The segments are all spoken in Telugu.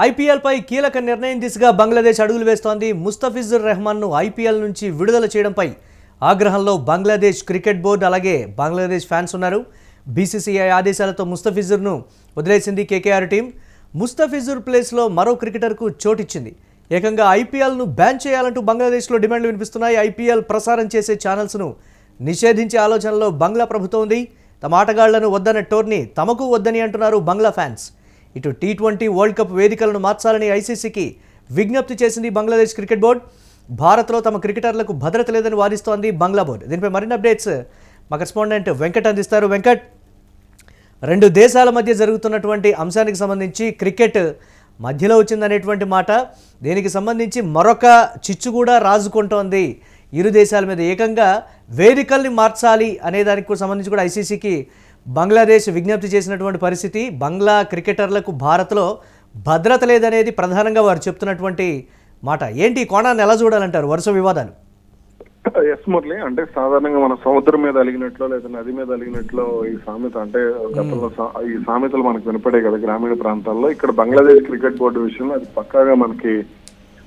ఐపీఎల్ పై కీలక నిర్ణయం దిశగా బంగ్లాదేశ్ అడుగులు వేస్తోంది. ముస్తఫిజుర్ రెహమాన్ను ఐపీఎల్ నుంచి విడుదల చేయడంపై ఆగ్రహంలో బంగ్లాదేశ్ క్రికెట్ బోర్డు అలాగే బంగ్లాదేశ్ ఫ్యాన్స్ ఉన్నారు. బీసీసీఐ ఆదేశాలతో ముస్తఫిజుర్ను వదిలేసింది కేకేఆర్ టీం. ముస్తఫిజుర్ ప్లేస్లో మరో క్రికెటర్కు చోటిచ్చింది. ఏకంగా ఐపీఎల్ను బ్యాన్ చేయాలంటూ బంగ్లాదేశ్లో డిమాండ్లు వినిపిస్తున్నాయి. ఐపీఎల్ ప్రసారం చేసే ఛానల్స్ను నిషేధించే ఆలోచనలో బంగ్లా ప్రభుత్వం ఉంది. తమ ఆటగాళ్లను వద్దన్న టోర్నీ తమకు వద్దని అంటున్నారు బంగ్లా ఫ్యాన్స్. ఇటు టీ20 వరల్డ్ కప్ వేదికలను మార్చాలని ఐసీసీకి విజ్ఞప్తి చేసింది బంగ్లాదేశ్ క్రికెట్ బోర్డు. భారత్లో తమ క్రికెటర్లకు భద్రత లేదని వాదిస్తోంది బంగ్లా బోర్డు. దీనిపై మరిన్ని అప్డేట్స్ మా కరెస్పాండెంట్ వెంకట్ అందిస్తారు. వెంకట్, రెండు దేశాల మధ్య జరుగుతున్నటువంటి అంశానికి సంబంధించి క్రికెట్ మధ్యలో వచ్చిందనేటువంటి మాట, దీనికి సంబంధించి మరొక చిచ్చు కూడా రాజుకుంటోంది ఇరు దేశాల మీద. ఏకంగా వేదికల్ని మార్చాలి అనే దానికి సంబంధించి కూడా ఐసీసీకి బంగ్లాదేశ్ విజ్ఞప్తి చేసినటువంటి పరిస్థితి. బంగ్లా క్రికెటర్లకు భారత్లో భద్రత లేదనేది ప్రధానంగా వారు చెప్తున్నటువంటి మాట. ఏంటి కోణాన్ని ఎలా చూడాలంటారు వరుస వివాదాలు? ఎస్ మురళి, అంటే సాధారణంగా మన సముద్రం మీద అలిగినట్లో లేదా నది మీద అలిగినట్లో ఈ సామెత, అంటే గతంలో ఈ సామెతలు మనకు వినపడే కదా గ్రామీణ ప్రాంతాల్లో. ఇక్కడ బంగ్లాదేశ్ క్రికెట్ బోర్డు విషయంలో అది పక్కాగా మనకి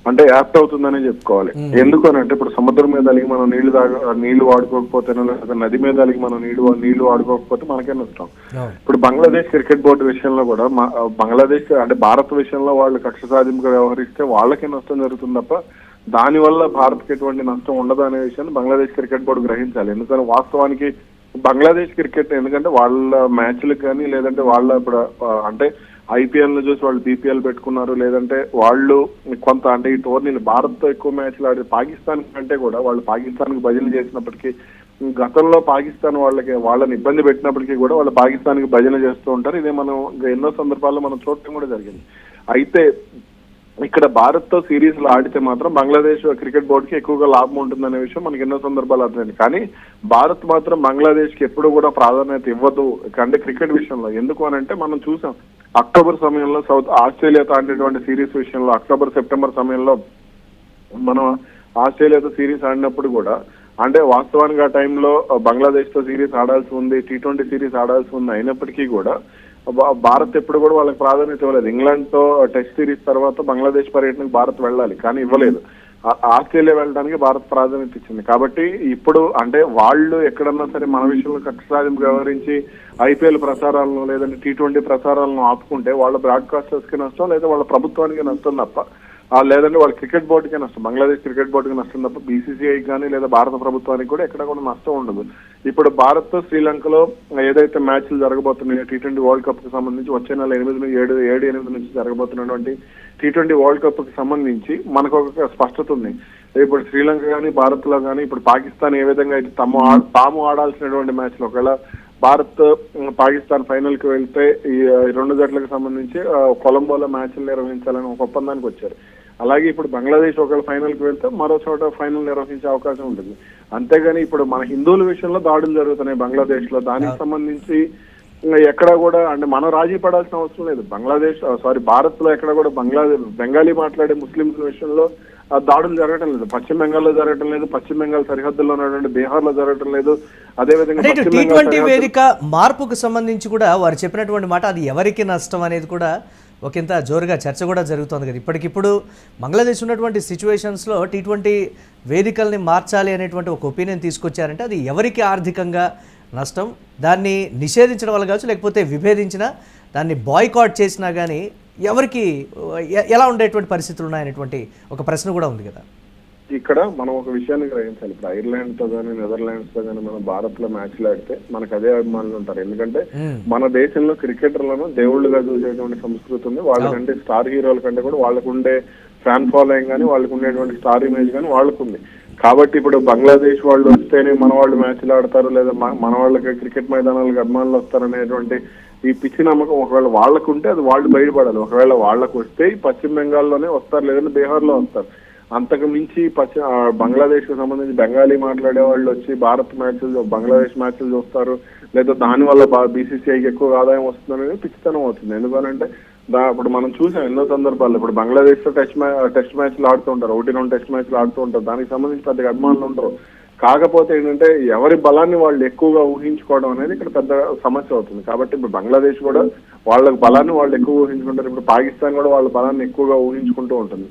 అంటే యాప్ట్ అవుతుందనే చెప్పుకోవాలి. ఎందుకు అని అంటే ఇప్పుడు సముద్రం మీద అలిగి మనం నీళ్లు వాడుకోకపోతేనో లేదా నది మీద అలిగి మనం నీళ్లు వాడుకోకపోతే మనకే నష్టం. ఇప్పుడు బంగ్లాదేశ్ క్రికెట్ బోర్డు విషయంలో కూడా బంగ్లాదేశ్ అంటే భారత్ విషయంలో వాళ్ళు కక్ష సాధింపుగా వ్యవహరిస్తే వాళ్ళకే నష్టం జరుగుతుంది తప్ప దానివల్ల భారత్కి ఎటువంటి నష్టం ఉండదు అనే విషయాన్ని బంగ్లాదేశ్ క్రికెట్ బోర్డు గ్రహించాలి. ఎందుకంటే వాస్తవానికి బంగ్లాదేశ్ క్రికెట్ ఎందుకంటే వాళ్ళ మ్యాచ్లకు కానీ లేదంటే వాళ్ళ ఇప్పుడు అంటే ఐపీఎల్ ను చూసి వాళ్ళు బీపీఎల్ పెట్టుకున్నారు, లేదంటే వాళ్ళు కొంత అంటే ఈ టోర్నీని భారత్ తో ఎక్కువ మ్యాచ్లు ఆడి పాకిస్తాన్ కంటే కూడా వాళ్ళు పాకిస్తాన్ కి బదిలీ చేసినప్పటికీ గతంలో పాకిస్తాన్ వాళ్ళని ఇబ్బంది పెట్టినప్పటికీ కూడా వాళ్ళు పాకిస్తాన్ కి భజన చేస్తూ ఉంటారు. ఇదే మనం ఎన్నో సందర్భాల్లో మనం చూడటం కూడా జరిగింది. అయితే ఇక్కడ భారత్ తో సిరీస్ లో ఆడితే మాత్రం బంగ్లాదేశ్ క్రికెట్ బోర్డు కి ఎక్కువగా లాభం ఉంటుందనే విషయం మనకి ఎన్నో సందర్భాలు అర్థమైంది. కానీ భారత్ మాత్రం బంగ్లాదేశ్ కి ఎప్పుడు కూడా ప్రాధాన్యత ఇవ్వదు అంటే క్రికెట్ విషయంలో. ఎందుకు అని అంటే మనం చూసాం అక్టోబర్ సమయంలో ఆస్ట్రేలియాతో ఆడినటువంటి సిరీస్ విషయంలో అక్టోబర్ సెప్టెంబర్ సమయంలో మనం ఆస్ట్రేలియాతో సిరీస్ ఆడినప్పుడు కూడా అంటే వాస్తవానికి ఆ టైంలో బంగ్లాదేశ్ తో సిరీస్ ఆడాల్సి ఉంది, టీ20 సిరీస్ ఆడాల్సి ఉంది. అయినప్పటికీ కూడా భారత్ ఎప్పుడు కూడా వాళ్ళకి ప్రాధాన్యత ఇవ్వలేదు. ఇంగ్లాండ్ తో టెస్ట్ సిరీస్ తర్వాత బంగ్లాదేశ్ పర్యటనకు భారత్ వెళ్ళాలి, కానీ ఇవ్వలేదు. ఆస్ట్రేలియా వెళ్ళడానికి భారత్ ప్రాధాన్యత ఇచ్చింది. కాబట్టి ఇప్పుడు అంటే వాళ్ళు ఎక్కడన్నా సరే మన విషయంలో కక్ష సాధింపు వ్యవహరించి ఐపీఎల్ ప్రసారాలను లేదంటే టీ20 ప్రసారాలను ఆపుకుంటే వాళ్ళ బ్రాడ్కాస్టర్స్ కి నష్టం, లేదా వాళ్ళ ప్రభుత్వానికి నష్టం తప్ప లేదంటే వాళ్ళ క్రికెట్ బోర్డుకే నష్టం, బంగ్లాదేశ్ క్రికెట్ బోర్డుకి నష్టం తప్ప బీసీసీఐకి కానీ లేదా భారత ప్రభుత్వానికి కూడా ఎక్కడ కూడా నష్టం ఉండదు. ఇప్పుడు భారత్ శ్రీలంకలో ఏదైతే మ్యాచ్లు జరగబోతున్నాయో టీ20 వరల్డ్ కప్ కి సంబంధించి వచ్చే నెల 7-8 నుంచి జరగబోతున్నటువంటి టీ20 వరల్డ్ కప్ కి సంబంధించి మనకు ఒక స్పష్టత ఉంది. ఇప్పుడు శ్రీలంక కానీ భారత్ లో కానీ ఇప్పుడు పాకిస్తాన్ ఏ విధంగా అయితే తాము ఆడాల్సినటువంటి మ్యాచ్లు ఒకవేళ భారత్ పాకిస్తాన్ ఫైనల్ కి వెళ్తే ఈ రెండు జట్లకు సంబంధించి కొలంబోలో మ్యాచ్లు నిర్వహించాలని ఒక ఒప్పందానికి వచ్చారు. అలాగే ఇప్పుడు బంగ్లాదేశ్ ఒకవేళ ఫైనల్ కి వెళ్తే మరో చోట ఫైనల్ నిర్వహించే అవకాశం ఉంటుంది. అంతేగాని ఇప్పుడు మన హిందువుల విషయంలో దాడులు జరుగుతున్నాయి బంగ్లాదేశ్ లో, దానికి సంబంధించి ఎక్కడ కూడా అంటే మనం రాజీ పడాల్సిన అవసరం లేదు. భారత్ లో ఎక్కడ కూడా బెంగాలీ మాట్లాడే ముస్లింల విషయంలో దాడులు జరగటం లేదు. పశ్చిమ బెంగాల్లో జరగటం లేదు, పశ్చిమ బెంగాల్ సరిహద్దుల్లో ఉన్నటువంటి బీహార్ లో జరగటం లేదు. అదేవిధంగా టీ20 వేదిక మార్పుకు సంబంధించి కూడా వారు చెప్పినటువంటి మాట, అది ఎవరికి నష్టం అనేది కూడా ఒకంత జోరుగా చర్చ కూడా జరుగుతుంది కదా. ఇప్పటికిప్పుడు బంగ్లాదేశ్ ఉన్నటువంటి సిచ్యువేషన్స్లో టీ20 వేదికల్ని మార్చాలి అనేటువంటి ఒక ఒపీనియన్ తీసుకొచ్చారంటే అది ఎవరికి ఆర్థికంగా నష్టం, దాన్ని నిషేధించడం వల్ల కావచ్చు లేకపోతే విభేదించినా దాన్ని బాయ్కాట్ చేసినా కానీ ఎవరికి ఎలా ఉండేటువంటి పరిస్థితులు ఉన్నాయనేటువంటి ఒక ప్రశ్న కూడా ఉంది కదా. ఇక్కడ మనం ఒక విషయాన్ని గ్రహించాలి. ఇప్పుడు ఐర్లాండ్ తో కానీ నెదర్లాండ్స్ తో కానీ మనం భారత్ లో మ్యాచ్లు ఆడితే మనకు అదే అభిమానులు ఉంటారు. ఎందుకంటే మన దేశంలో క్రికెటర్లను దేవుళ్ళుగా చూసేటువంటి సంస్కృతి ఉంది. వాళ్ళకంటే స్టార్ హీరోల కంటే కూడా వాళ్ళకు ఉండే ఫ్యాన్ ఫాలోయింగ్ కానీ వాళ్ళకు ఉండేటువంటి స్టార్ ఇమేజ్ కానీ వాళ్ళకు ఉంది. కాబట్టి ఇప్పుడు బంగ్లాదేశ్ వాళ్ళు వస్తేనే మన వాళ్ళు మ్యాచ్లు ఆడతారు, లేదా మన వాళ్ళకి క్రికెట్ మైదానాలకు అభిమానులు వస్తారనేటువంటి ఈ పిచ్చి నమ్మకం ఒకవేళ వాళ్ళకు ఉంటే అది వాళ్ళు బయటపడాలి. ఒకవేళ వాళ్ళకు వస్తే పశ్చిమ బెంగాల్లోనే వస్తారు, లేదంటే బీహార్ లో వస్తారు. అంతకు మించి బంగ్లాదేశ్ కు సంబంధించి బెంగాలీ మాట్లాడే వాళ్ళు వచ్చి భారత్ మ్యాచ్లు బంగ్లాదేశ్ మ్యాచ్లు చూస్తారు, లేదా దానివల్ల బీసీసీఐకి ఎక్కువ ఆదాయం వస్తుందనేది పిచ్చితనం అవుతుంది. ఎందుకనంటే ఇప్పుడు మనం చూసాం ఎన్నో సందర్భాల్లో ఇప్పుడు బంగ్లాదేశ్ తో టెస్ట్ మ్యాచ్లు ఆడుతూ ఉంటారు, 1-2 టెస్ట్ మ్యాచ్లు ఆడుతూ ఉంటారు. దానికి సంబంధించి పెద్దగా అభిమానులు ఉంటారు. కాకపోతే ఏంటంటే ఎవరి బలాన్ని వాళ్ళు ఎక్కువగా ఊహించుకోవడం అనేది ఇక్కడ పెద్ద సమస్య అవుతుంది. కాబట్టి ఇప్పుడు బంగ్లాదేశ్ కూడా వాళ్ళ బలాన్ని వాళ్ళు ఎక్కువ ఊహించుకుంటారు. ఇప్పుడు పాకిస్తాన్ కూడా వాళ్ళ బలాన్ని ఎక్కువగా ఊహించుకుంటూ ఉంటుంది.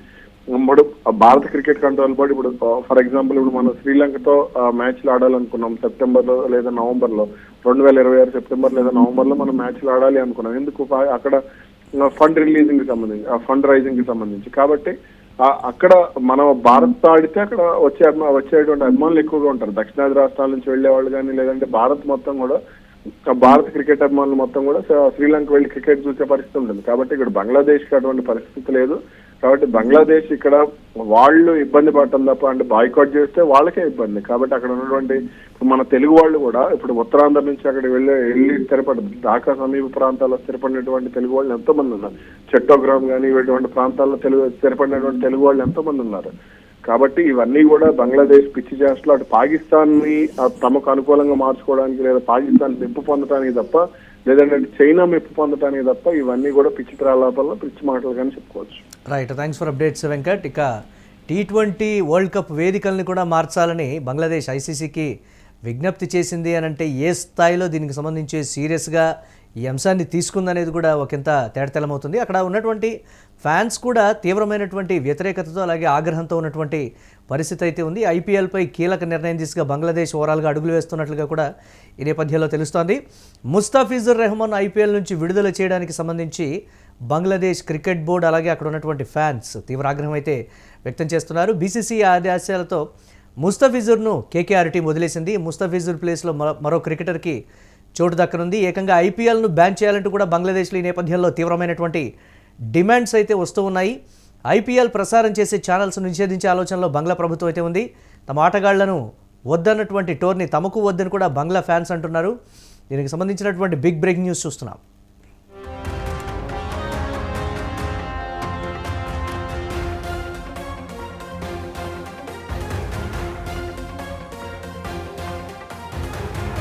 ఇప్పుడు భారత క్రికెట్ కంట్రోల్ బోర్డు ఇప్పుడు ఫర్ ఎగ్జాంపుల్ ఇప్పుడు మనం శ్రీలంకతో మ్యాచ్లు ఆడాలనుకున్నాం సెప్టెంబర్ లో లేదా నవంబర్ లో, 2026 సెప్టెంబర్ లేదా నవంబర్ లో మనం మ్యాచ్లు ఆడాలి అనుకున్నాం. ఎందుకు? అక్కడ ఫండ్ రిలీజింగ్ కి సంబంధించి, ఫండ్ రైజింగ్ కి సంబంధించి. కాబట్టి అక్కడ మనం భారత్ ఆడితే అక్కడ వచ్చేటువంటి అభిమానులు ఎక్కువగా ఉంటారు. దక్షిణాది రాష్ట్రాల నుంచి వెళ్లే వాళ్ళు కానీ, లేదంటే భారత్ మొత్తం కూడా, భారత క్రికెట్ అభిమానులు మొత్తం కూడా శ్రీలంక వెళ్ళి క్రికెట్ చూసే పరిస్థితి ఉంటుంది. కాబట్టి ఇక్కడ బంగ్లాదేశ్ కి అటువంటి పరిస్థితి లేదు. కాబట్టి బంగ్లాదేశ్ ఇక్కడ వాళ్ళు ఇబ్బంది పడటం తప్ప, అంటే బాయ్కాట్ చేస్తే వాళ్ళకే ఇబ్బంది. కాబట్టి అక్కడ ఉన్నటువంటి మన తెలుగు వాళ్ళు కూడా ఇప్పుడు ఉత్తరాంధ్ర నుంచి అక్కడ వెళ్ళి స్థిరపడి ఢాకా సమీప ప్రాంతాల్లో స్థిరపడినటువంటి తెలుగు వాళ్ళు ఎంతో మంది ఉన్నారు. చట్టోగ్రామ్ కానీ ఇటువంటి ప్రాంతాల్లో స్థిరపడినటువంటి తెలుగు వాళ్ళు ఎంతో మంది ఉన్నారు. కాబట్టి ఇవన్నీ కూడా బంగ్లాదేశ్ పిచ్చి చేష్టలు అటు పాకిస్తాన్ ని తమకు అనుకూలంగా మార్చుకోవడానికి, లేదా పాకిస్తాన్ మెప్పు పొందడానికి తప్ప, లేదంటే చైనా మెప్పు పొందడానికి తప్ప ఇవన్నీ కూడా పిచ్చి ప్రలాపాల్లో పిచ్చి మాటలు కానీ చెప్పుకోవచ్చు. Right, thanks for updates Venkat. ఇక T20 వరల్డ్ కప్ వేదికల్ని కూడా మార్చాలని బంగ్లాదేశ్ ఐసీసీకి విజ్ఞప్తి చేసింది అని అంటే ఏ స్థాయిలో దీనికి సంబంధించి సీరియస్గా ఈ అంశాన్ని తీసుకుందనేది కూడా ఒకంత తేటతెల్లమవుతుంది. అక్కడ ఉన్నటువంటి ఫ్యాన్స్ కూడా తీవ్రమైనటువంటి వ్యతిరేకతతో అలాగే ఆగ్రహంతో ఉన్నటువంటి పరిస్థితి అయితే ఉంది. ఐపీఎల్పై కీలక నిర్ణయం దిశగా బంగ్లాదేశ్ ఓవరాల్గా అడుగులు వేస్తున్నట్లుగా కూడా ఈ నేపథ్యంలో తెలుస్తోంది. ముస్తాఫిజుర్ రెహమాన్ ఐపీఎల్ నుంచి విడుదల చేయడానికి సంబంధించి బంగ్లాదేశ్ క్రికెట్ బోర్డు అలాగే అక్కడ ఉన్నటువంటి ఫ్యాన్స్ తీవ్ర ఆగ్రహం అయితే వ్యక్తం చేస్తున్నారు. బీసీసీఐ ఆదేశాలతో ముస్తఫిజుర్ను కేకేఆర్ టీం వదిలేసింది. ముస్తఫిజుర్ ప్లేస్లో మరో క్రికెటర్కి చోటు దక్కనుంది. ఏకంగా ఐపీఎల్ను బ్యాన్ చేయాలంటూ కూడా బంగ్లాదేశ్లో ఈ నేపథ్యంలో తీవ్రమైనటువంటి డిమాండ్స్ అయితే వస్తూ ఉన్నాయి. ఐపీఎల్ ప్రసారం చేసే ఛానల్స్ నిషేధించే ఆలోచనలో బంగ్లా ప్రభుత్వం అయితే ఉంది. తమ ఆటగాళ్లను వద్దన్నటువంటి టోర్నీ తమకు వద్దని కూడా బంగ్లా ఫ్యాన్స్ అంటున్నారు. దీనికి సంబంధించినటువంటి బిగ్ బ్రేకింగ్ న్యూస్ చూస్తున్నాం.